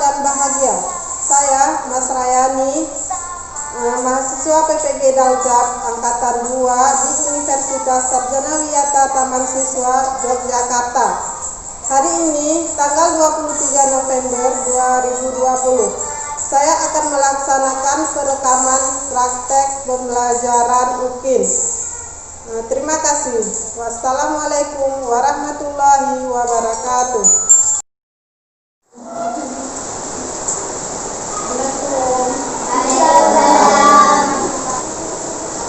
dan bahagia. Saya Mas Rayani, mahasiswa PPG Daljab Angkatan 2 di Universitas Sarjana Wiyata Taman Siswa Yogyakarta. Hari ini tanggal 23 November 2020, saya akan melaksanakan perekaman praktek pembelajaran UKIN. Terima kasih. Wassalamualaikum warahmatullahi wabarakatuh.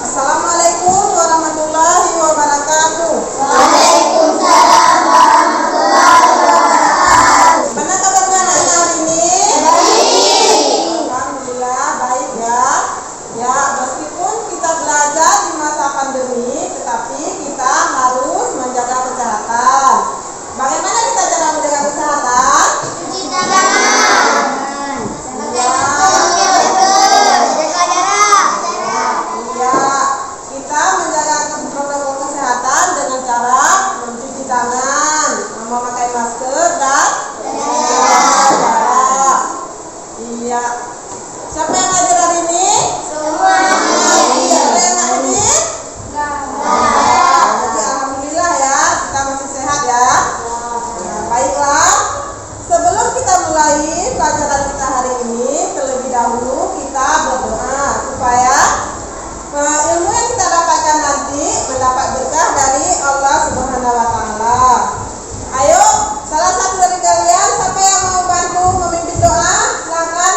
Assalamualaikum warahmatullahi wabarakatuh. Waalaikumsalam warahmatullahi wabarakatuh. Mana kabarnya anak-anak hari ini? Baik. Alhamdulillah baik ya. Ya, meskipun kita belajar di masa pandemi, tetapi kita harus menjaga kesehatan. Bagaimana kita cara menjaga kesehatan? Cuci tangan. Pakai masker. Jaga jarak. Iya, kita menjaga protokol kesehatan dengan cara mencuci tangan, memakai masker dan menjaga jarak. Iya. Siapa yang hadir hari ini? Semua. Ada yang hadir? Jadi alhamdulillah ya, kita masih sehat ya. Nah, baiklah. Sebelum kita mulai pelajaran kita hari ini, terlebih dahulu kita berdoa supaya ilmu yang kita dapatkan nanti mendapat berkah dari Allah Subhanahu wa taala. Ayo, salah satu dari kalian siapa yang mau bantu memimpin doa? Silakan.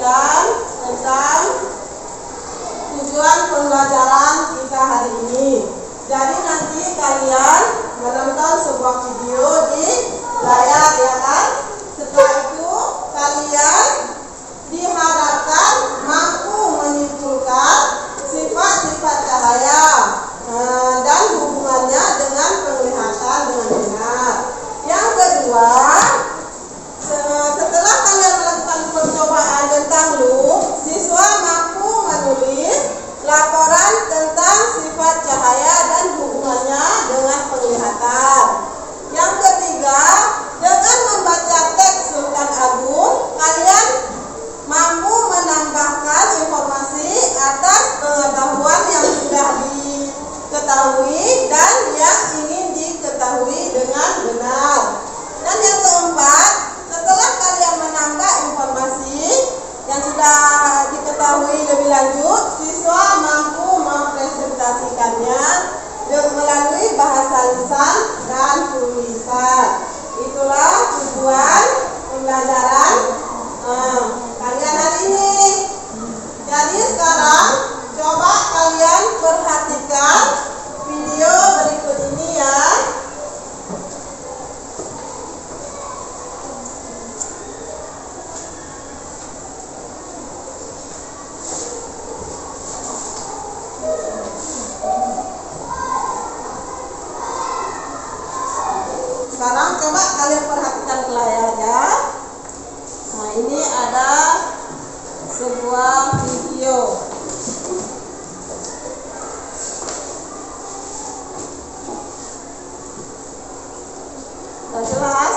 perhatikan tentang tujuan pembelajaran kita hari ini. Jadi nanti kalian menonton sebuah video di layar, ya kan? Setelah itu kalian diharapkan mampu menyimpulkan sifat-sifat cahaya dan hubungannya dengan penglihatan dengan benar. Yang kedua, setelah kalian melakukan percobaan tentang loop, siswa mampu menulis laporan tentang sifat cahaya dan hubungannya dengan penglihatan. Yang ketiga, dengan membaca teks Sultan Agung, kalian mampu menambahkan informasi atas pengetahuan yang sudah diketahui dan yang ingin diketahui dengan benar. Dan yang keempat, setelah kalian menambah informasi yang sudah diketahui lebih lanjut, siswa mampu mempresentasikannya melalui bahasa lisan dan tulisan. Itulah tujuan pembelajaran kalian hari ini. Jadi sekarang coba kalian perhatikan video berikut ini ya. Sekarang coba kalian perhatikan ke layar ya. Nah, ini ada sebuah video. Sudah jelas?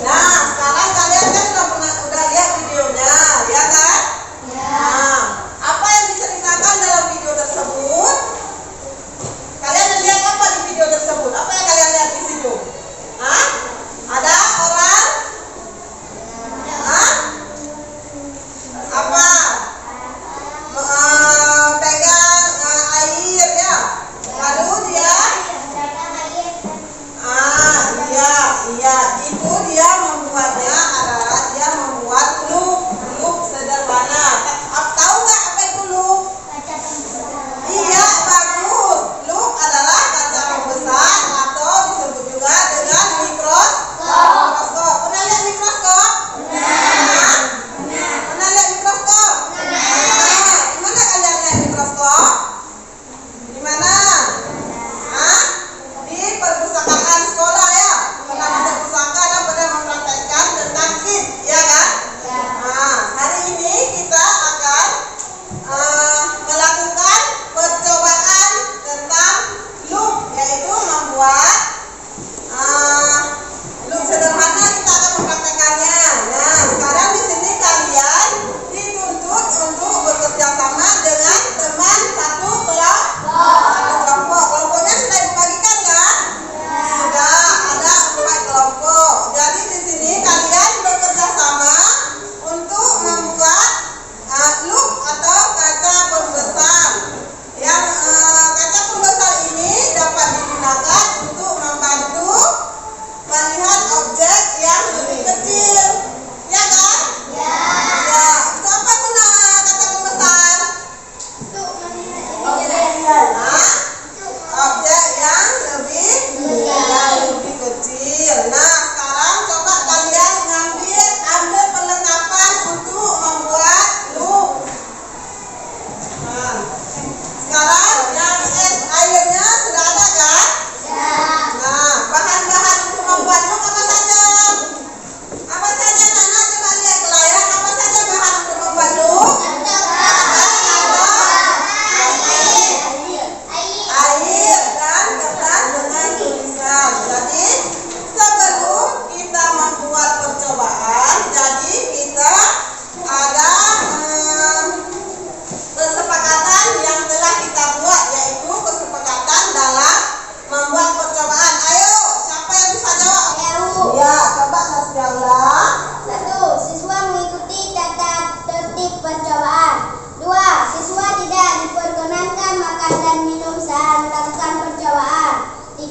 Nah, sekarang kalian kan udah lihat videonya, ya kan? Ya. Nah, apa yang diceritakan dalam video tersebut? Kalian lihat apa di video tersebut? Apa yang kalian lihat di situ? Hah? Ada orang? Hah? Apa? Pegang air ya. Lalu dia iya, itu dia membuatnya adalah dia membuat loop sederhana. Tahu nggak apa itu loop? Iya, bagus. Loop adalah kaca pembesar atau disebut juga dengan mikroskop. Pernah lihat mikroskop? Pernah. Pernah lihat mikroskop? Nah, di mana kalian lihat mikroskop? Di mana? Hah? Di perpustakaan sekolah ya. Pernah masuk pusaka dan pernah mempraktekkan tentang kit, ya kan? Nah, hari ini kita akan melakukan percobaan tentang loop, yaitu membuat loop sederhana. Kita akan mempraktekannya. Nah, sekarang di sini kalian dituntut untuk bekerja sama dengan teman satu kelompok. Kelompoknya sudah dibagikan kan? Sudah ada 4 kelompok. Jadi di sini kalian bekerja sama untuk membuat loop atau kaca pembesar. Yang kaca pembesar ini dapat digunakan untuk membantu melihat objek yang lebih kecil, ya kan? Ya. Itu apa guna kaca pembesar? Objek yang lebih kecil. Nah, sekarang coba saat melakukan percobaan. 3.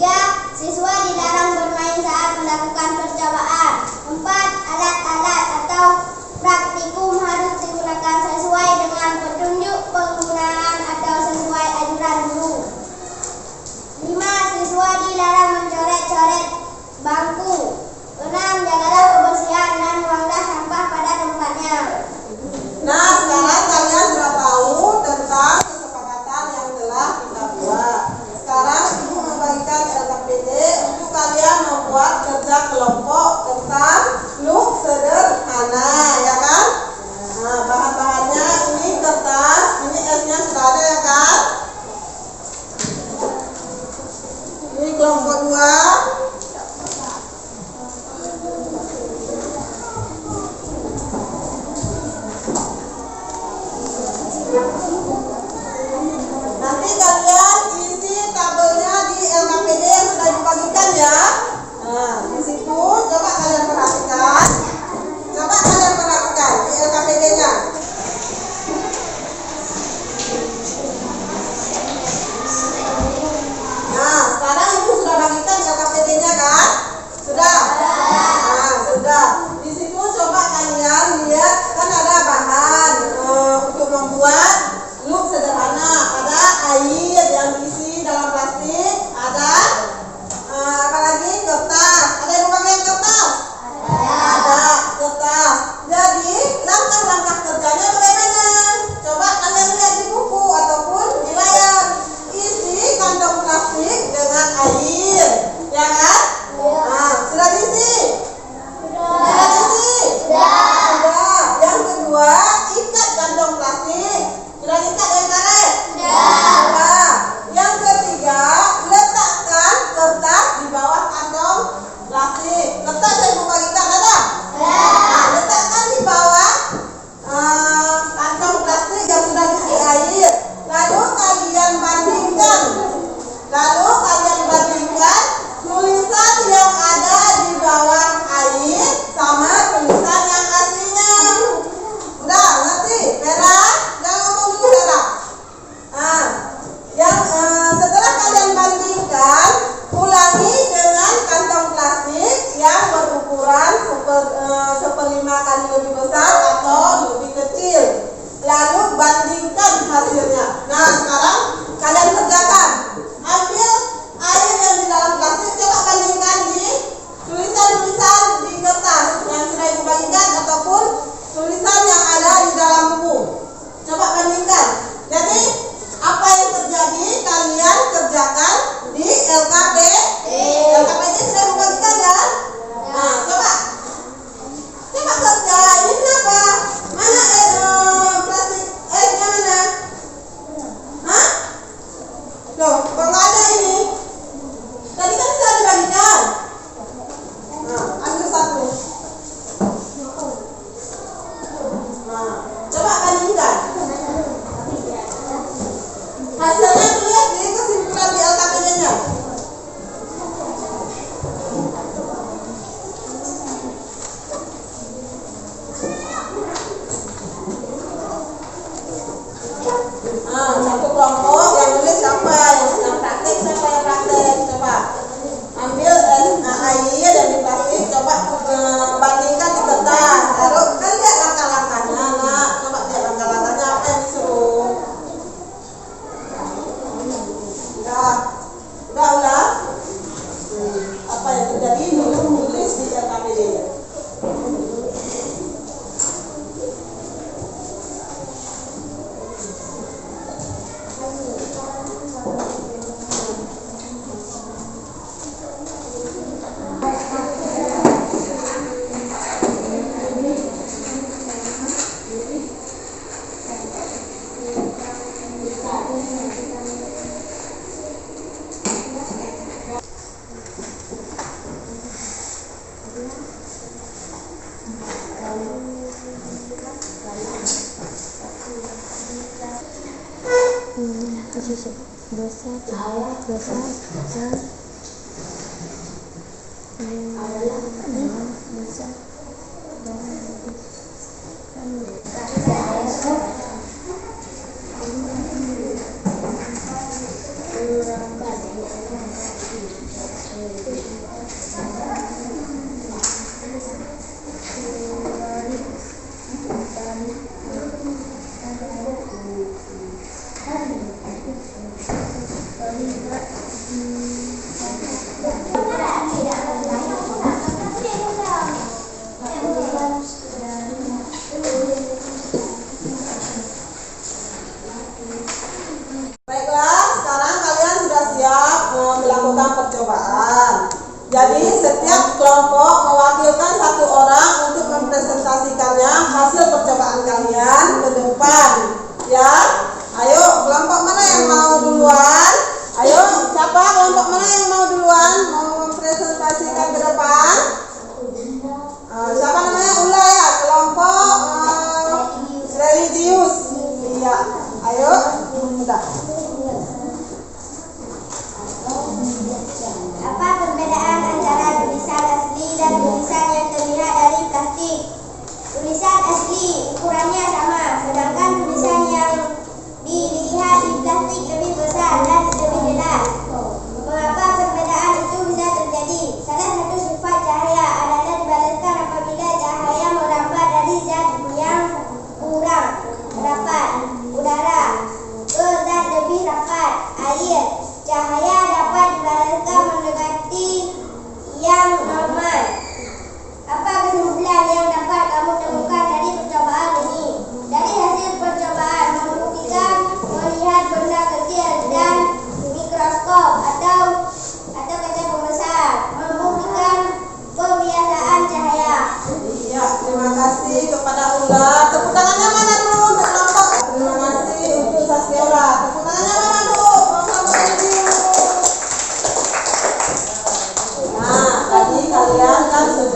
Siswa dilarang bermain saat melakukan percobaan. 4. Alat-alat atau praktikum harus digunakan sesuai dengan petunjuk penggunaan atau sesuai anjuran guru. 5. Siswa dilarang mencoret-coret bangku. 6. Jagalah kebersihan dan buanglah sampah pada tempatnya. Nah, sekarang kalian sudah tahu tentang kesepakatan yang telah kita buat. Sekarang Ibu membagikan LKPD untuk kalian membuat kerja kelompok tentang look sederhana, ya kan? Nah, bahan-bahannya ini kertas, ini esnya sudah ada, ya kan? Ini kelompok 2. Nanti kalian isi tabelnya di LKPD yang sudah dibagikan, ya. Nah, di situ coba kalian perhatikan. Coba kalian perhatikan di LKPD-nya. Nah, sekarang Ibu sudah bagikan LKPD-nya, kan? Sudah? Nah, sudah. Di situ coba kalian lihat, kan ada bahan untuk membuat look sederhana. Ada air yang diisi dalam plastik, ada apalagi kertas. Ada yang pakai kertas? Ada kertas. Jadi langkah-langkah kerjanya bagaimana? Coba kalian lihat di buku ataupun di layar. Isi kantong plastik dengan air, ya kan? Nah, sudah diisi? Sudah diisi? Sudah. Yang kedua, ikat kantong plastik. Sudah diikat dari karet? Sudah. Yang ketiga, letakkan kertas di bawah kantong plastik. Kertas saya mau bagikan, ada? Nah, letakkan di bawah kantong plastik yang sudah diisi air. Lalu kalian bandingkan. Tulisan yang ada di bawah air sama tulisan yang aslinya. Udah, ngerti? Vera, jangan ngomong dulu, Vera. Nah, setelah kalian bandingkan, ulangi dengan kantong plastik yang berukuran 1/5 kali lebih besar atau lebih kecil. Lalu bandingkan hasilnya. Nah, sekarang kalian kerjakan. Ambil air yang di dalam plastik, coba bandingkan di tulisan-tulisan di kertas yang sudah Ibu bagikan ataupun tulisan yang ada di dalam buku. Coba bandingkan. Jadi apa yang terjadi kalian kerjakan di LKPD. LKPD sudah dibagikan, ya? Nah, coba kerja. Ini kenapa? Mana plastik esnya mana? Hah? Loh, kok nggak ada ini? Tadi kan sudah dibagikan. Nah, ambil satu. Nah, coba bandingkan. Hasilnya tulis di kesimpulan di LKPD-nya. Satu kelompok yang nulis siapa? Yang praktek siapa yang praktek? Coba ambil air dan di plastik, coba bandingkan di kertas. Lalu kan lihat langkah-langkahnya, nak. Coba lihat langkah-langkahnya apa yang disuruh. Udah. Apa yang terjadi? Nulis di LKPD-nya.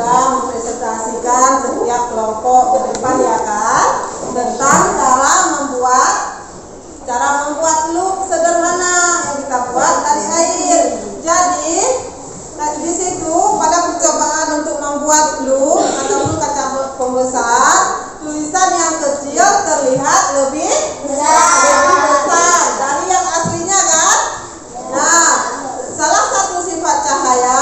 sudah mempresentasikan setiap kelompok ke depan ya kan, tentang cara membuat loop sederhana yang kita buat dari air. Jadi di situ pada percobaan untuk membuat loop atau kaca pembesar, tulisan yang kecil terlihat lebih besar dari yang aslinya kan. Nah, salah satu sifat cahaya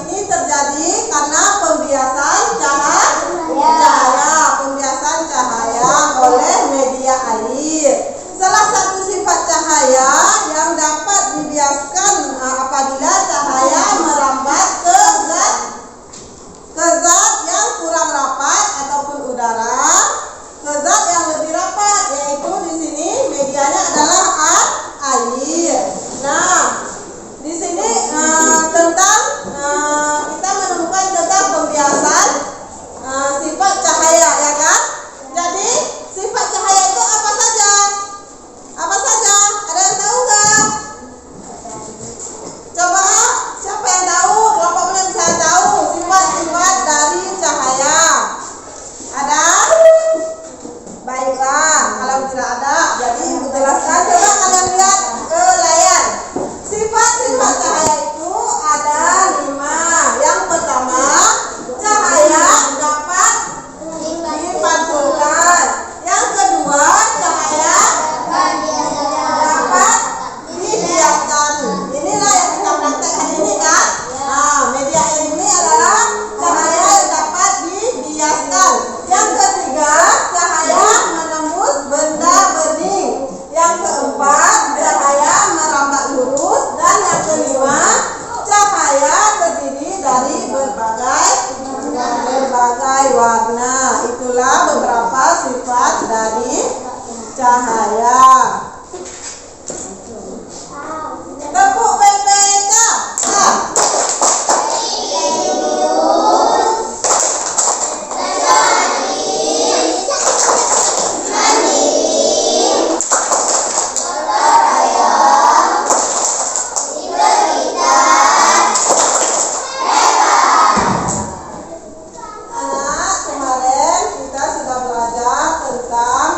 ini terjadi karena pembiasan cahaya oleh media air. Salah satu sifat cahaya yang dapat dibiaskan apabila cahaya merambat ke zat yang kurang rapat ataupun udara, ke zat yang lebih rapat, yaitu di sini medianya adalah air. Nah, di sini kita menemukan tentang pembiasan sifat cahaya ya kan. Jadi sifat cahaya itu apa saja? Ada yang tahu nggak? Coba siapa yang tahu? Kelompok mana bisa tahu sifat-sifat dari cahaya? Ada? Baiklah, kalau tidak ada, jadi Ibu jelaskan. Coba kalian lihat ke layar. Sifat-sifat cahaya itu ada 5. Yang pertama, cahaya dapat dipantulkan. Yang kedua, cahaya dapat dibiaskan. Inilah yang kita praktek hari ini kan. Nah, media air ini adalah cahaya yang dapat dibiaskan. Yang ketiga, cahaya menembus benda bening. Yang keempat, cahaya merambat lurus. Dan yang kelima, cahaya terdiri dari berbagai warna. Itulah beberapa sifat dari cahaya. Tepuk PPK. Anak, kemarin kita sudah belajar tentang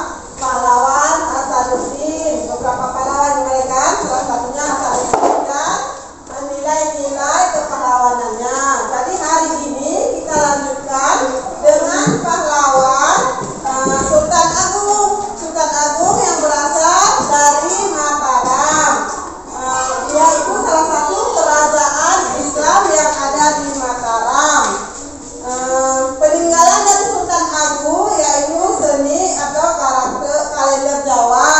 pahlawan Hasanuddin. Beberapa pahlawan mereka, salah satunya Hasanuddin dan nilai-nilai kepahlawanannya. Jadi hari ini kita lanjutkan dengan pahlawan Sultan Agung. Sultan Agung yang berasal dari Mataram. Dia itu salah satu kerajaan Islam yang ada di Mataram. Peninggalan dari Sultan Agung yaitu seni atau karakter kalender Jawa.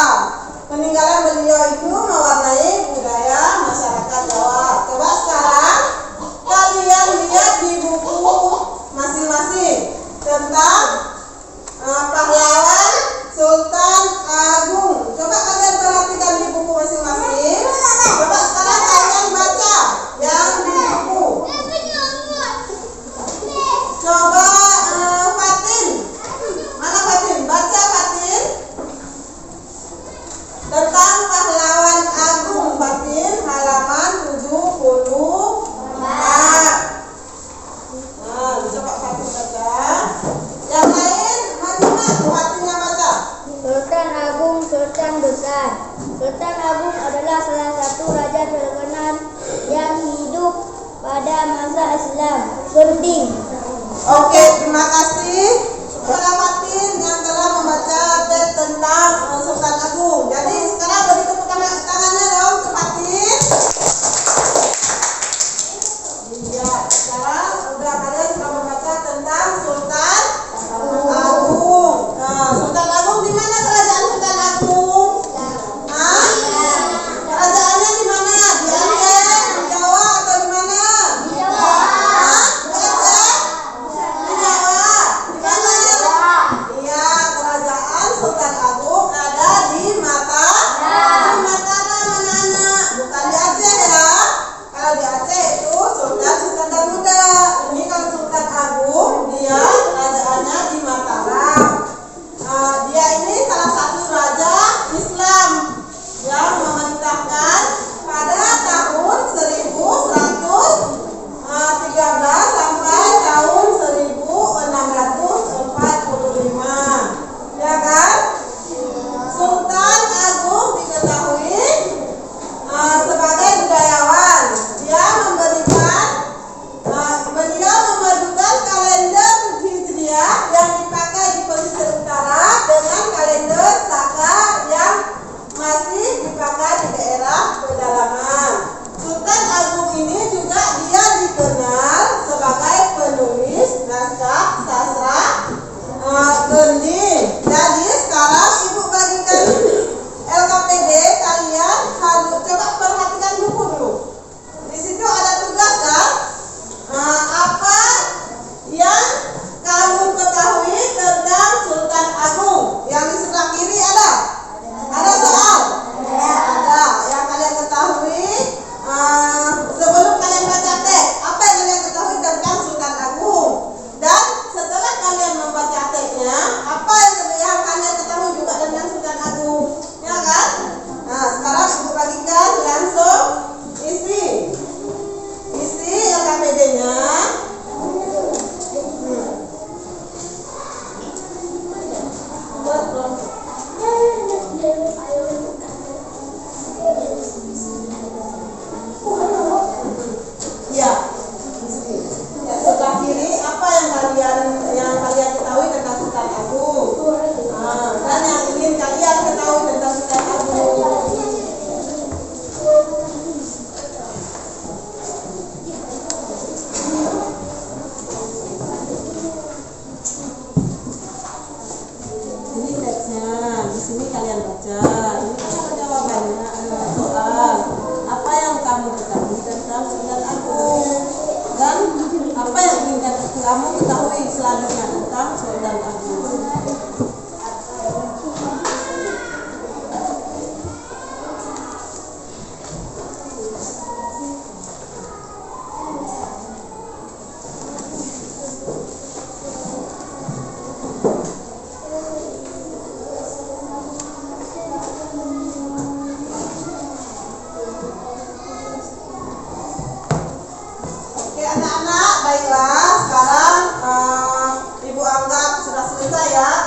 Peninggalan beliau itu mewarnai budaya masyarakat Jawa. Coba sekarang kalian lihat di buku masing-masing tentang pahlawan Sultan Agung. Coba kalian perhatikan di buku masing-masing. Coba sekarang kalian baca yang di buku. Coba Fatin. Mana Fatin? Baca Fatin. Tentang pahlawan Agung, Fatin, halaman 74. Nah, coba Fatin baca. Yang lain, Fatimah, Fatinnya baca. Sultan Agung, Sultan Besar. Sultan Agung adalah salah satu raja terkenal yang hidup pada masa Islam. Gunting. Oke, terima kasih kepada Fatin yang telah membaca teks tentang Sultan Agung. Jadi sekarang beri tepuk tangannya dong ke Fatin. Iya, sekarang udah kalian sudah membaca tentang Sultan Agung. Nah, Sultan Agung di mana kerajaan Sultan Agung? Hah? Kerajaannya di mana? Di Aceh, di Jawa atau di mana? Di Jawa. Hah? Di Aceh? Di Jawa. Di mana? Iya, kerajaan Sultan Agung ada di Naskah Sastra Gending. Jadi sekarang Ibu bagikan LKPD, kalian harus coba perhatikan buku dulu. Di situ ada tugas kan? Apa yang kamu ketahui tentang Sultan Agung? Yang di sebelah kiri ada? Ada soal? Ada. Yang kalian ketahui sebelum kalian baca teks, apa yang kalian ketahui tentang Sultan Agung? Dan setelah kalian membaca teksnya, apa yang kalian ketahui juga tentang Sultan Agung? Ya kan? Nah, sekarang Ibu bagikan langsung isi LKPD-nya. Ya, sebelah kiri apa yang kalian ketahui tentang Sultan Agung? Dan yang ingin kalian ketahui tentang Sultan Agung. Ini teksnya, di sini kalian baca. Ini jawabannya soal apa yang kamu ketahui tentang Sultan Agung, dan apa yang ingin kamu ketahui selanjutnya tentang Sultan Agung. Oke anak-anak, baiklah sekarang Ibu anggap sudah selesai ya.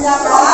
Silakan.